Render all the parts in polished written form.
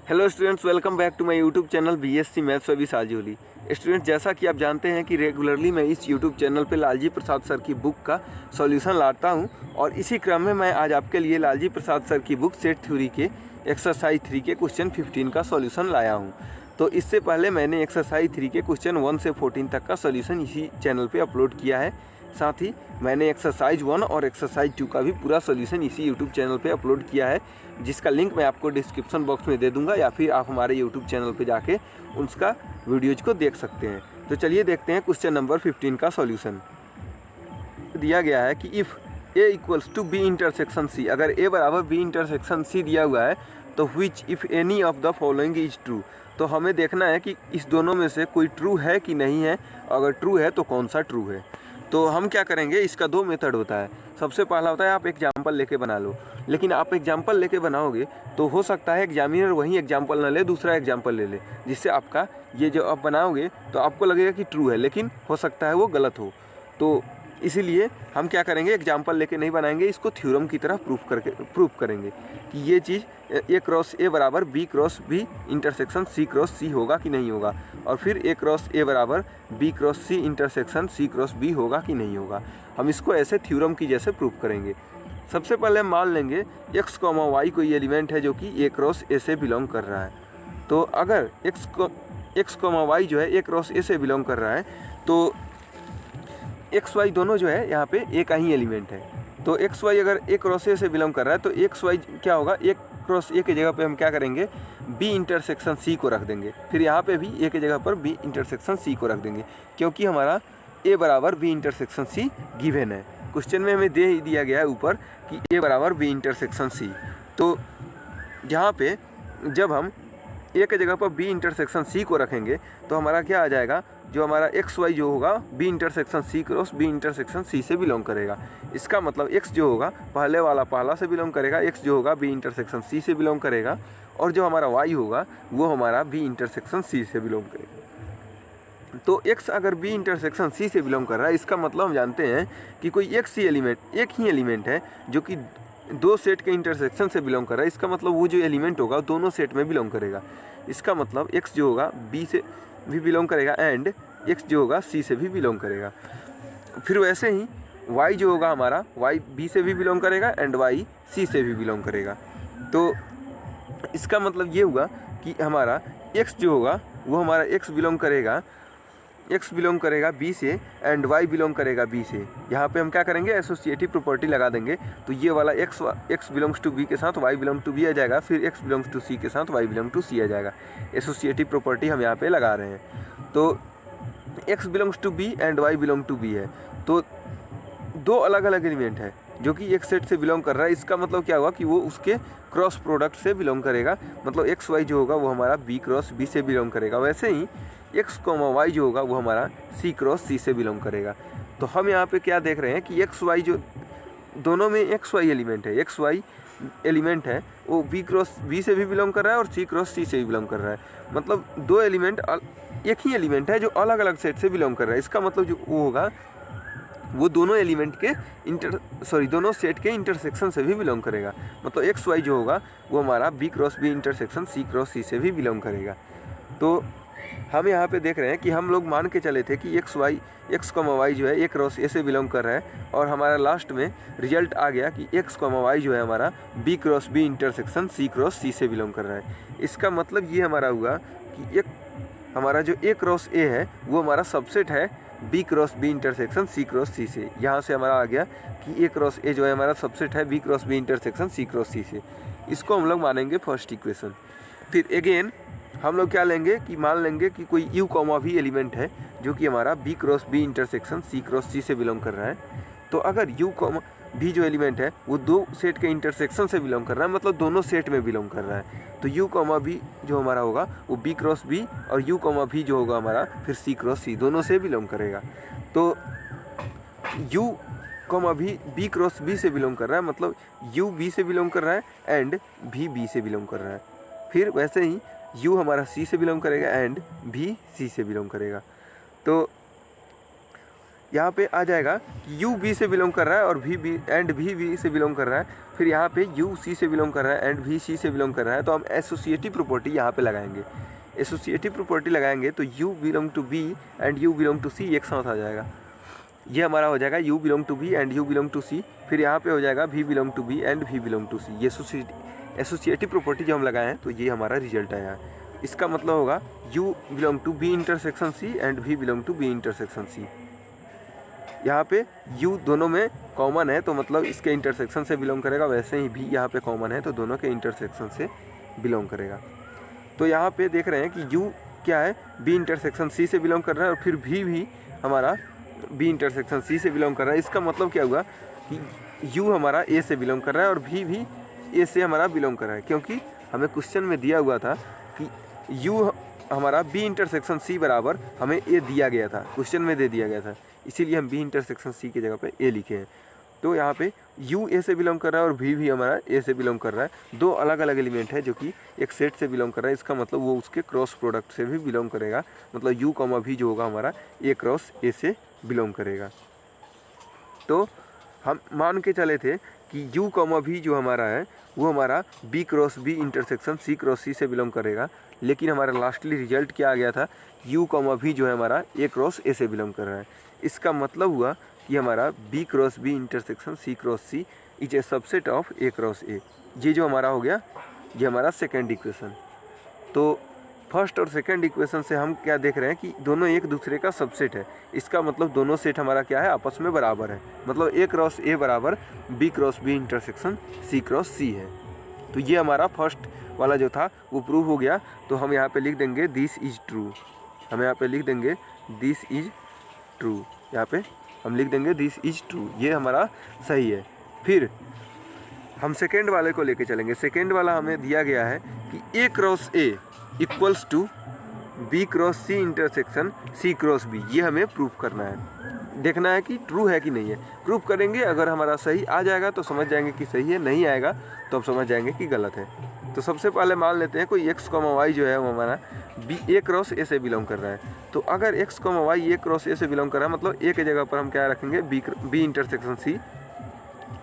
Hello students, welcome back to my YouTube channel BSc maths with साजियोली। Students, जैसा कि आप जानते हैं कि रेगुलरली मैं इस यूट्यूब चैनल पे लालजी प्रसाद सर की बुक का सॉल्यूशन लाता हूं और इसी क्रम में मैं आज आपके लिए लालजी प्रसाद सर की बुक सेट थ्योरी के एक्सरसाइज 3 के क्वेश्चन 15 का सॉल्यूशन लाया हूं। तो इससे पहले मैंने एक्सरसाइज 3 के क्वेश्चन 1 से 14 तक का सॉल्यूशन इसी चैनल पर अपलोड किया है। साथ ही मैंने एक्सरसाइज 1 और एक्सरसाइज 2 का भी पूरा सॉल्यूशन इसी यूट्यूब चैनल पे अपलोड किया है, जिसका लिंक मैं आपको डिस्क्रिप्शन बॉक्स में दे दूंगा या फिर आप हमारे यूट्यूब चैनल पे जाके उसका वीडियोज को देख सकते हैं। तो चलिए देखते हैं क्वेश्चन नंबर 15 का सॉल्यूशन। दिया गया है कि if A equals to B intersection C, अगर ए बराबर बी इंटरसेक्शन सी दिया हुआ है तो which if any of the following is true. तो हमें देखना है कि इस दोनों में से कोई ट्रू है कि नहीं है। अगर ट्रू है तो कौन सा ट्रू है। तो हम क्या करेंगे, इसका 2 मेथड होता है। सबसे पहला होता है आप एग्जाम्पल लेके बना लो, लेकिन आप एग्जाम्पल लेके बनाओगे तो हो सकता है एग्जामिनर वही एग्जाम्पल ना ले, दूसरा एग्जाम्पल ले ले, जिससे आपका ये जो आप बनाओगे तो आपको लगेगा कि ट्रू है, लेकिन हो सकता है वो गलत हो। तो इसीलिए हम क्या करेंगे, एग्जाम्पल लेके नहीं बनाएंगे, इसको थ्योरम की तरह प्रूफ करेंगे कि ये चीज़ ए क्रॉस ए बराबर B cross B intersection C cross C होगा कि नहीं होगा, और फिर ए क्रॉस ए बराबर B cross C intersection C cross B होगा कि नहीं होगा। हम इसको ऐसे थ्योरम की जैसे प्रूफ करेंगे। सबसे पहले मान लेंगे एक्स कॉमा वाई कोई एलिमेंट है जो कि ए क्रॉस ए से बिलोंग कर रहा है। तो अगर एक्स कॉमा वाई जो है ए क्रॉस ए से बिलोंग कर रहा है तो एक्स वाई दोनों जो है यहाँ पे ए का ही एलिमेंट है। तो एक्स वाई अगर ए क्रॉस ए से बिलोंग कर रहा है तो एक्स वाई क्या होगा, ए क्रॉस ए की जगह पे हम क्या करेंगे, बी इंटरसेक्शन सी को रख देंगे। फिर यहाँ पे भी ए की जगह पर बी इंटरसेक्शन सी को रख देंगे, क्योंकि हमारा ए बराबर बी इंटरसेक्शन सी गिवन है। क्वेश्चन में हमें दे ही दिया गया है ऊपर कि ए बराबर बी इंटरसेक्शन सी। तो यहाँ पे जब हम ए की जगह पर बी इंटरसेक्शन सी को रखेंगे तो हमारा क्या आ जाएगा, जो हमारा एक्स वाई जो होगा B intersection C cross B intersection C से बिलोंग करेगा। इसका मतलब एक्स जो होगा पहले वाला पहला से बिलोंग करेगा, एक्स जो होगा बी इंटरसेक्शन सी से बिलोंग करेगा, और जो हमारा वाई होगा वो हमारा बी इंटरसेक्शन सी से बिलोंग करेगा। तो एक्स अगर बी इंटरसेक्शन सी से बिलोंग कर रहा है, इसका मतलब हम जानते हैं कि कोई एक ही एलिमेंट है जो कि 2 सेट के इंटरसेक्शन से बिलोंग कर रहा है। इसका मतलब वो जो एलिमेंट होगा दोनों सेट में बिलोंग करेगा। इसका मतलब एक्स जो होगा बी से भी बिलोंग करेगा एंड एक्स जो होगा सी से भी बिलोंग करेगा। फिर वैसे ही वाई जो होगा हमारा, वाई बी से भी बिलोंग करेगा एंड वाई सी से भी बिलोंग करेगा। तो इसका मतलब ये हुआ कि हमारा एक्स जो होगा वो हमारा एक्स बिलोंग करेगा बी से एंड वाई बिलोंग करेगा बी से। यहाँ पे हम क्या करेंगे, एसोसिएटिव प्रॉपर्टी लगा देंगे। तो ये वाला एक्स बिलोंग्स टू बी के साथ वाई बिलोंग टू बी आ जाएगा, फिर एक्स बिलोंग्स टू सी के साथ वाई बिलोंग टू सी आ जाएगा। एसोसिएटिव प्रॉपर्टी हम यहाँ पे लगा रहे हैं। तो x belongs to B and Y belong to B है, तो 2 अलग अलग एलिमेंट है जो कि एक सेट से बिलोंग कर रहा है। इसका मतलब क्या हुआ कि वो उसके क्रॉस प्रोडक्ट से बिलोंग करेगा। मतलब एक्स वाई जो होगा वो हमारा बी क्रॉस बी से बिलोंग करेगा। वैसे ही एक्स कॉमा वाई जो होगा वो हमारा सी क्रॉस सी से बिलोंग करेगा। तो हम यहाँ पे क्या देख रहे हैं कि एक्स वाई जो दोनों में एक्स वाई एलिमेंट है, एक्स वाई एलिमेंट है वो बी क्रॉस बी से भी बिलोंग कर रहा है और सी क्रॉस सी से भी बिलोंग कर रहा है। मतलब 2 एलिमेंट एक ही एलिमेंट है जो अलग अलग सेट से बिलोंग कर रहा है। इसका मतलब जो वो होगा वो दोनों एलिमेंट के दोनों सेट के इंटरसेक्शन से भी बिलोंग करेगा। मतलब एक्स वाई जो होगा वो हमारा B cross B intersection C cross C से भी बिलोंग करेगा। तो हम यहाँ पे देख रहे हैं कि हम लोग मान के चले थे कि एक्स कॉमा वाई जो है ए क्रॉस ए से बिलोंग कर रहा है, और हमारा लास्ट में रिजल्ट आ गया कि एक्स कॉमा वाई जो है हमारा B cross B intersection C cross C से बिलोंग कर रहा है। इसका मतलब ये हमारा हुआ कि हमारा जो ए क्रॉस ए है वो हमारा सबसेट है B cross B intersection C cross C से। यहाँ से हमारा आ गया कि ए क्रॉस ए जो है हमारा सबसेट है B cross B intersection C cross C से। इसको हम लोग मानेंगे फर्स्ट इक्वेशन। फिर अगेन हम लोग क्या लेंगे कि मान लेंगे कि कोई यू कॉमा भी एलिमेंट है जो कि हमारा B cross B intersection C cross C से बिलोंग कर रहा है। तो अगर यू कॉमा भी जो एलिमेंट है वो 2 सेट के इंटरसेक्शन से बिलोंग कर रहा है, मतलब दोनों सेट में बिलोंग कर रहा है, तो यू कॉमा भी जो हमारा होगा वो बी क्रॉस बी, और यू कॉमा भी जो होगा हमारा फिर सी क्रॉस सी, दोनों से बिलोंग करेगा। तो you comma V B cross B से बिलोंग कर रहा है, मतलब यू बी से बिलोंग कर रहा है एंड भी बी से बिलोंग कर रहा है। फिर वैसे ही यू हमारा सी से बिलोंग करेगा एंड भी सी से बिलोंग करेगा। तो यहाँ पे आ जाएगा कि यू बी से बिलोंग कर रहा है और भी बी एंड भी से बिलोंग कर रहा है। फिर यहाँ पे यू सी से बिलोंग कर रहा है एंड भी सी से बिलोंग कर रहा है, तो हम एसोसिएटिव प्रॉपर्टी यहाँ पे लगाएंगे। एसोसिएटिव प्रॉपर्टी लगाएंगे तो u belong to B and u belong to C एक साथ आ जाएगा। ये हमारा हो जाएगा u belong to B and u belong to C. फिर यहाँ पे हो जाएगा v belong to B and we belong to C. ये एसोसिएटिव प्रॉपर्टी जो हम लगाए हैं तो ये हमारा रिजल्ट आया। इसका मतलब होगा U belong to B intersection C and we belong to B intersection C. यहाँ पे यू दोनों में कॉमन है तो मतलब इसके इंटरसेक्शन से बिलोंग करेगा, वैसे ही भी यहाँ पे कॉमन है तो दोनों के इंटरसेक्शन से बिलोंग करेगा। तो यहाँ पे देख रहे हैं कि यू क्या है, बी इंटरसेक्शन सी से बिलोंग कर रहा है और फिर भी हमारा बी इंटरसेक्शन सी से बिलोंग कर रहा है। इसका मतलब क्या हुआ कि यू हमारा ए से बिलोंग कर रहा है और भी ए से हमारा बिलोंग कर रहा है, क्योंकि हमें क्वेश्चन में दिया हुआ था कि यू हमारा बी इंटरसेक्शन सी बराबर हमें ए दिया गया था, क्वेश्चन में दे दिया गया था, इसीलिए हम बी इंटरसेक्शन सी की जगह पे ए लिखे हैं। तो यहाँ पे यू ए से बिलोंग कर रहा है और भी हमारा ए से बिलोंग कर रहा है। दो अलग अलग एलिमेंट है जो कि एक सेट से बिलोंग कर रहा है, इसका मतलब वो उसके क्रॉस प्रोडक्ट से भी बिलोंग करेगा। मतलब यू कॉमा भी जो होगा हमारा ए क्रॉस ए से बिलोंग करेगा। तो हम मान के चले थे कि यू कॉमा भी जो हमारा है वो हमारा B cross B intersection C cross C से बिलोंग करेगा, लेकिन हमारा लास्टली रिजल्ट क्या आ गया था, यू कॉमा भी जो है हमारा ए क्रॉस ए से बिलोंग कर रहा है। इसका मतलब हुआ कि हमारा B cross B intersection C cross C is a subset of A cross A. ये जो हमारा हो गया ये हमारा सेकेंड इक्वेशन। तो फर्स्ट और सेकेंड इक्वेशन से हम क्या देख रहे हैं कि दोनों एक दूसरे का सबसेट है। इसका मतलब दोनों सेट हमारा क्या है, आपस में बराबर है। मतलब ए क्रॉस ए बराबर B cross B intersection C cross C है। तो ये हमारा फर्स्ट वाला जो था वो प्रूव हो गया। तो हम यहाँ पे लिख देंगे दिस इज ट्रू। हम यहाँ पे लिख देंगे दिस इज ट्रू। यहाँ पे हम लिख देंगे दिस इज ट्रू, ये हमारा सही है। फिर हम सेकेंड वाले को लेके चलेंगे। सेकेंड वाला हमें दिया गया है कि A cross A equals to B cross C intersection C cross B. ये हमें प्रूफ करना है, देखना है कि ट्रू है कि नहीं है। प्रूफ करेंगे, अगर हमारा सही आ जाएगा तो समझ जाएंगे कि सही है, नहीं आएगा तो हम समझ जाएंगे कि गलत है। तो सबसे पहले मान लेते हैं कोई एक्स कॉमा वाई जो है वो हमारा बी ए क्रॉस ए से बिलोंग कर रहा है। तो अगर X comma Y A cross A से बिलोंग कर रहा है मतलब ए के जगह पर हम क्या रखेंगे, बी इंटरसेक्शन सी।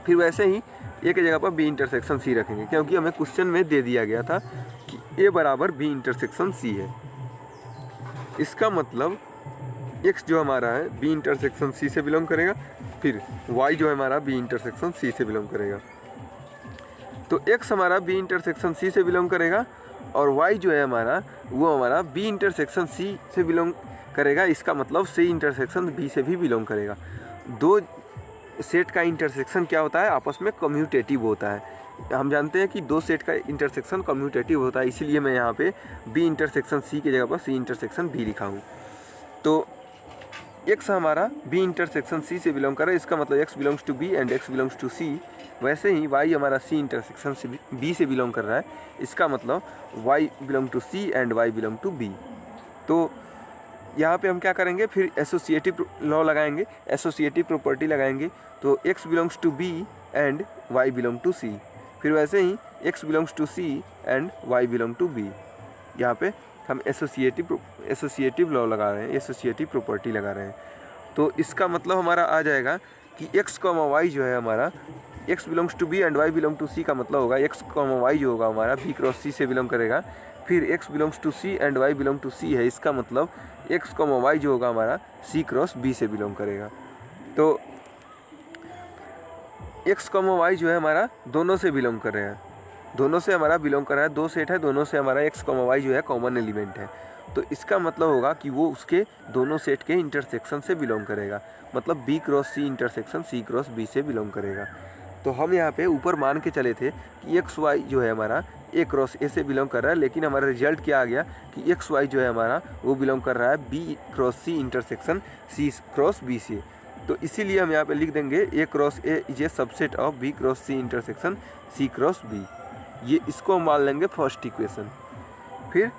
फिर वैसे ही ए के जगह पर बी इंटरसेक्शन सी रखेंगे, क्योंकि हमें क्वेश्चन में दे दिया गया था कि ए बराबर बी इंटरसेक्शन सी है। इसका मतलब एक्स जो हमारा है बी इंटरसेक्शन सी से बिलोंग करेगा, फिर वाई जो है हमारा बी इंटरसेक्शन सी से बिलोंग करेगा। तो एक्स हमारा बी इंटरसेक्शन सी से बिलोंग करेगा और वाई जो है हमारा वो हमारा बी इंटरसेक्शन सी से बिलोंग करेगा। इसका मतलब सी इंटरसेक्शन बी से भी बिलोंग करेगा। दो सेट का इंटरसेक्शन क्या होता है, आपस में कम्यूटेटिव होता है। हम जानते हैं कि दो सेट का इंटरसेक्शन कम्यूटेटिव होता है, इसीलिए मैं यहाँ पे बी इंटरसेक्शन सी की जगह पर सी इंटरसेक्शन बी लिखा हूँ। तो एक्स हमारा बी इंटरसेक्शन सी से बिलोंग कर रहा है, इसका मतलब x belongs to B and x belongs to C. वैसे ही वाई हमारा सी इंटरसेक्शन से बी से बिलोंग कर रहा है, इसका मतलब y belong to C and Y belong to B. तो यहाँ पे हम क्या करेंगे, फिर एसोसिएटिव लॉ लगाएंगे, एसोसिएटिव प्रॉपर्टी लगाएंगे। तो x belongs to B and Y belong to C. फिर वैसे ही x belongs to C and Y belong to B. यहाँ पे हम एसोसिएटिव लॉ लगा रहे हैं, एसोसिएटिव प्रॉपर्टी लगा रहे हैं। तो इसका मतलब हमारा आ जाएगा कि एक्स कॉमा वाई जो है हमारा x belongs to B and Y belong to C का मतलब होगा एक्स कॉमा वाई जो होगा हमारा बी क्रॉस सी से बिलोंग करेगा। फिर x belongs to C and Y belong to C है, इसका मतलब एक्स कॉमा वाई जो होगा हमारा सी क्रॉस बी से बिलोंग करेगा। तो एक्स कॉमा वाई जो है हमारा दोनों से बिलोंग कर रहे हैं, दोनों से हमारा बिलोंग कर रहा है। दो सेट है, दोनों से हमारा एक्स कॉमा वाई जो है कॉमन एलिमेंट है। तो इसका मतलब होगा कि वो उसके दोनों सेट के इंटरसेक्शन से बिलोंग करेगा, मतलब B cross C intersection C cross B से बिलोंग करेगा। तो हम यहाँ पे ऊपर मान के चले थे कि एक्स वाई जो है हमारा ए क्रॉस ए से बिलोंग कर रहा है, लेकिन हमारा रिजल्ट क्या आ गया कि एक्स वाई जो है हमारा वो बिलोंग कर रहा है B cross C intersection C cross B से। तो इसीलिए हम यहाँ पे लिख देंगे A cross A is a subset of B cross C intersection C cross B. ये इसको हम मान लेंगे फर्स्ट इक्वेशन। फिर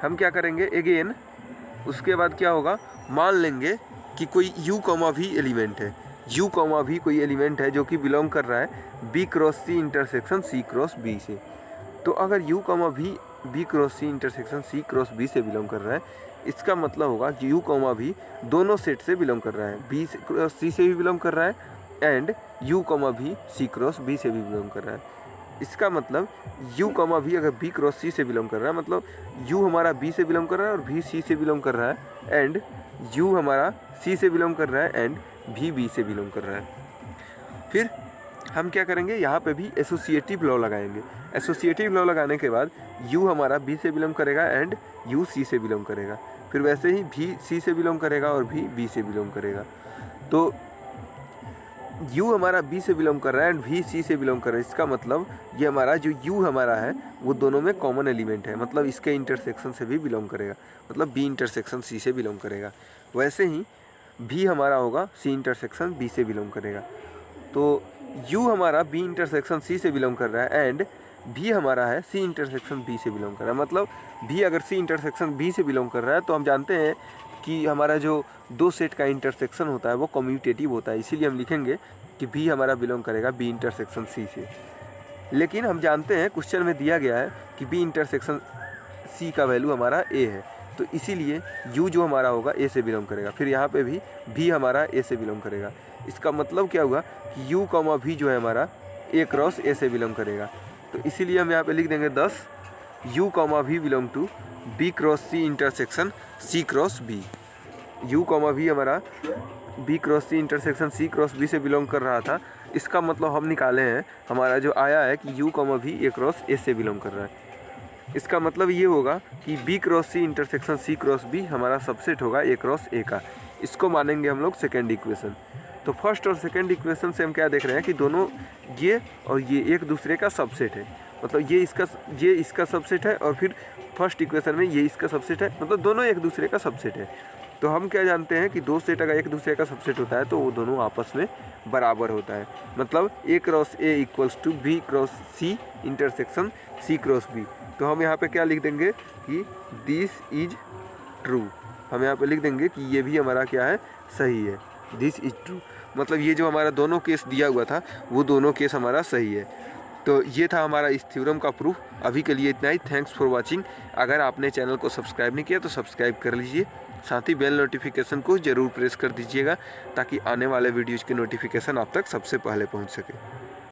हम क्या करेंगे अगेन, उसके बाद क्या होगा, मान लेंगे कि कोई यू कॉमा भी एलिमेंट है, यू कॉमा भी कोई एलिमेंट है जो कि बिलोंग कर रहा है B cross C intersection C cross B से। तो अगर U comma V B cross C intersection C cross B से बिलोंग कर रहा है, इसका मतलब होगा कि यू कॉमा भी दोनों सेट से बिलोंग कर रहा है, बी क्रॉस सी से भी बिलोंग कर रहा है एंड यू कॉमा भी सी क्रॉस बी से भी बिलोंग कर रहा है। इसका मतलब यू कॉमा भी अगर बी क्रॉस सी से बिलोंग कर रहा है, मतलब यू हमारा बी से बिलोंग कर रहा है और भी सी से बिलोंग कर रहा है एंड यू हमारा सी से बिलोंग कर रहा है एंड भी बी से बिलोंग कर रहा है। फिर हम क्या करेंगे, यहाँ पे भी एसोसिएटिव लॉ लगाएंगे। एसोसिएटिव लॉ लगाने के बाद यू हमारा बी से बिलोंग करेगा एंड यू सी से बिलोंग करेगा, फिर वैसे ही भी सी से बिलोंग करेगा और भी बी से बिलोंग करेगा। तो यू हमारा बी से बिलोंग कर रहा है एंड भी सी से बिलोंग कर रहा है, इसका मतलब ये हमारा जो यू हमारा है वो दोनों में कॉमन एलिमेंट है, मतलब इसके इंटरसेक्शन से भी बिलोंग करेगा, मतलब बी इंटरसेक्शन सी से बिलोंग करेगा। वैसे ही भी हमारा होगा सी इंटरसेक्शन बी से बिलोंग करेगा। तो यू हमारा बी इंटरसेक्शन सी से बिलोंग कर रहा है एंड भी हमारा है सी इंटरसेक्शन बी से बिलोंग कर रहा है, मतलब भी अगर सी इंटरसेक्शन बी से बिलोंग कर रहा है तो हम जानते हैं कि हमारा जो दो सेट का इंटरसेक्शन होता है वो कम्यूटेटिव होता है, इसीलिए हम लिखेंगे कि भी हमारा बिलोंग करेगा बी इंटरसेक्शन सी से। लेकिन हम जानते हैं क्वेश्चन में दिया गया है कि बी इंटरसेक्शन सी का वैल्यू हमारा ए है, तो इसीलिए यू जो हमारा होगा ए से बिलोंग करेगा, फिर यहाँ पे भी हमारा ए से बिलोंग करेगा। इसका मतलब क्या हुआ कि यू कॉमा भी जो है हमारा ए क्रॉस ए से बिलोंग करेगा, तो इसीलिए हम यहाँ पे लिख देंगे 10 U comma V belong to B cross C intersection C cross B. U comma V हमारा B cross C intersection C cross B से बिलोंग कर रहा था, इसका मतलब हम निकाले हैं हमारा जो आया है कि यू कॉमा भी ए क्रॉस ए से बिलोंग कर रहा है। इसका मतलब ये होगा कि B cross C intersection C cross B हमारा सबसेट होगा ए क्रॉस ए का, इसको मानेंगे हम लोग सेकेंड इक्वेशन। तो फर्स्ट और सेकेंड इक्वेशन से हम क्या देख रहे हैं कि दोनों ये और ये एक दूसरे का सबसेट है, मतलब ये इसका सबसेट है और फिर फर्स्ट इक्वेशन में ये इसका सबसेट है, मतलब दोनों एक दूसरे का सबसेट है। तो हम क्या जानते हैं कि दो सेट अगर एक दूसरे का सबसेट होता है तो वो दोनों आपस में बराबर होता है, मतलब A cross A equals to B cross C intersection C cross B. तो हम यहाँ पे क्या लिख देंगे कि दिस इज ट्रू, हम यहाँ पे लिख देंगे कि ये भी हमारा क्या है, सही है, दिस इज ट्रू, मतलब ये जो हमारा दोनों केस दिया हुआ था वो दोनों केस हमारा सही है। तो ये था हमारा इस थ्योरम का प्रूफ। अभी के लिए इतना ही, थैंक्स फॉर वाचिंग। अगर आपने चैनल को सब्सक्राइब नहीं किया तो सब्सक्राइब कर लीजिए, साथ ही बेल नोटिफिकेशन को ज़रूर प्रेस कर दीजिएगा ताकि आने वाले वीडियोज़ की नोटिफिकेशन आप तक सबसे पहले पहुंच सके।